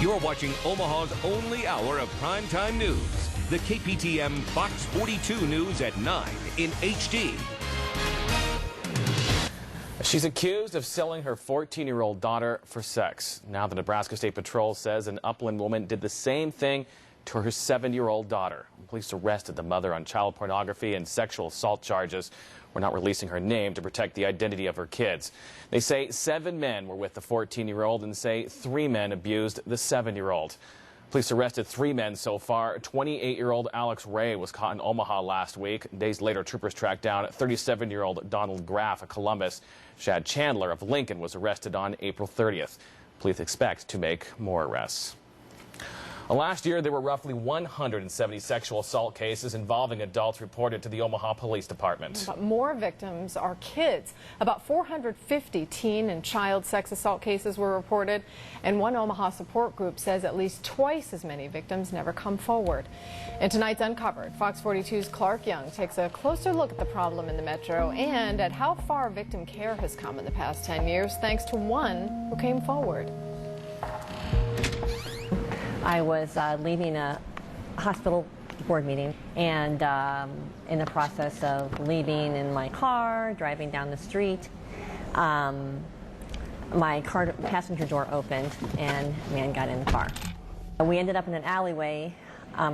You're watching Omaha's only hour of primetime news. The KPTM Fox 42 News at 9 in HD. She's accused of selling her 14-year-old daughter for sex. Now the Nebraska State Patrol says an Upland woman did the same thing to her 7-year-old daughter. Police arrested the mother on child pornography and sexual assault charges. We're not releasing her name to protect the identity of her kids. They say 7 men were with the 14-year-old and say 3 men abused the 7-year-old. Police arrested 3 men so far. 28-year-old Alex Ray was caught in Omaha last week. Days later, troopers tracked down 37-year-old Donald Graff of Columbus. Shad Chandler of Lincoln was arrested on April 30th. Police expect to make more arrests. Last year, there were roughly 170 sexual assault cases involving adults reported to the Omaha Police Department. But more victims are kids. About 450 teen and child sex assault cases were reported, and one Omaha support group says at least twice as many victims never come forward. In tonight's Uncovered, Fox 42's Clark Young takes a closer look at the problem in the metro and at how far victim care has come in the past 10 years, thanks to one who came forward. I was leaving a hospital board meeting, and in the process of leaving in my car, driving down the street, my car passenger door opened and a man got in the car. We ended up in an alleyway.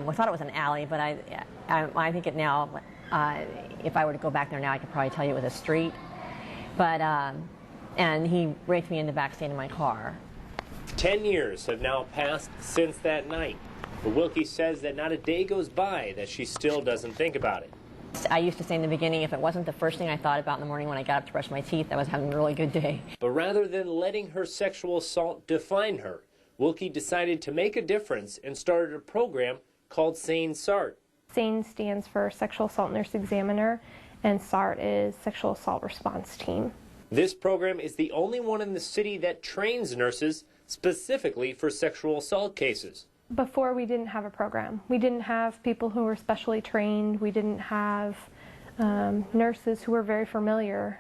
We thought it was an alley, but I think it now, if I were to go back there now, I could probably tell you it was a street. But, and he raked me in the back seat of my car. 10 years have now passed since that night. But Wilke says that not a day goes by that she still doesn't think about it. I used to say in the beginning, if it wasn't the first thing I thought about in the morning when I got up to brush my teeth, I was having a really good day. But rather than letting her sexual assault define her, Wilke decided to make a difference and started a program called SANE SART. SANE stands for Sexual Assault Nurse Examiner, and SART is Sexual Assault Response Team. This program is the only one in the city that trains nurses specifically for sexual assault cases. Before, we didn't have a program. We didn't have people who were specially trained. We didn't have nurses who were very familiar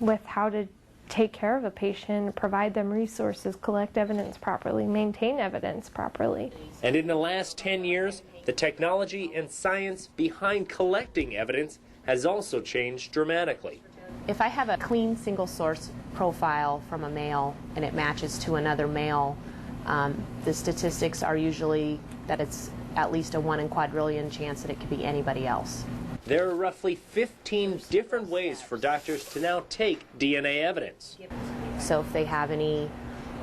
with how to take care of a patient, provide them resources, collect evidence properly, maintain evidence properly. And in the last 10 years, the technology and science behind collecting evidence has also changed dramatically. If I have a clean single source profile from a male and it matches to another male, the statistics are usually that it's at least a 1 in quadrillion chance that it could be anybody else. There are roughly 15 different ways for doctors to now take DNA evidence. So if they have any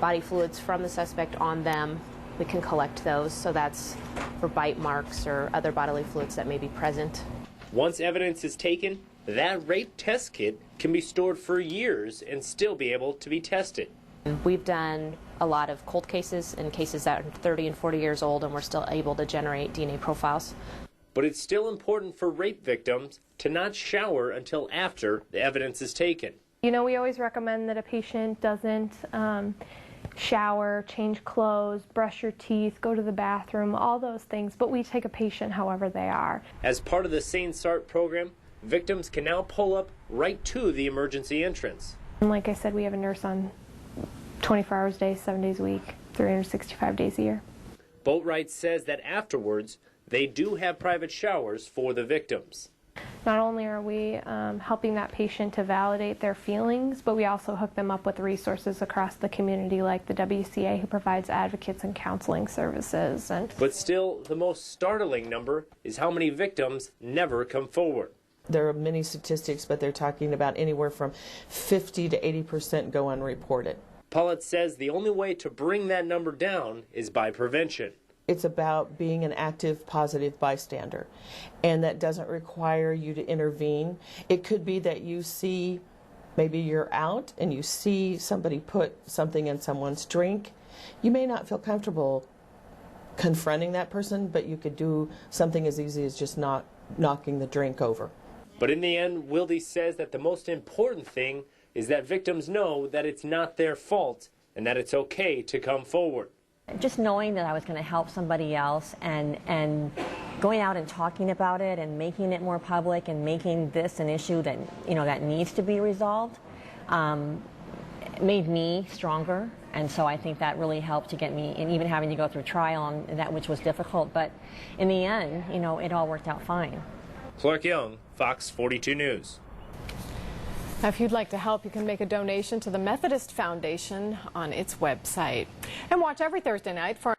body fluids from the suspect on them, we can collect those. So that's for bite marks or other bodily fluids that may be present. Once evidence is taken, that rape test kit can be stored for years and still be able to be tested. We've done a lot of cold cases and cases that are 30 and 40 years old, and we're still able to generate DNA profiles. But it's still important for rape victims to not shower until after the evidence is taken. You know, we always recommend that a patient doesn't shower, change clothes, brush your teeth, go to the bathroom, all those things, but we take a patient however they are. As part of the SANE SART program, victims can now pull up right to the emergency entrance. And like I said, we have a nurse on 24 hours a day, 7 days a week, 365 days a year. Boatwright says that afterwards, they do have private showers for the victims. Not only are we helping that patient to validate their feelings, but we also hook them up with resources across the community like the WCA, who provides advocates and counseling services. But still, the most startling number is how many victims never come forward. There are many statistics, but they're talking about anywhere from 50 to 80% go unreported. Pollitt says the only way to bring that number down is by prevention. It's about being an active, positive bystander, and that doesn't require you to intervene. It could be that you see, maybe you're out and you see somebody put something in someone's drink. You may not feel comfortable confronting that person, but you could do something as easy as just not knocking the drink over. But in the end, Wilde says that the most important thing is that victims know that it's not their fault and that it's okay to come forward. Just knowing that I was going to help somebody else and going out and talking about it and making it more public and making this an issue that, that needs to be resolved made me stronger And so I think that really helped to get me, and even having to go through trial on that, which was difficult. But in the end, you know, it all worked out fine. Clark Young, Fox 42 News. Now, if you'd like to help, you can make a donation to the Methodist Foundation on its website. And watch every Thursday night for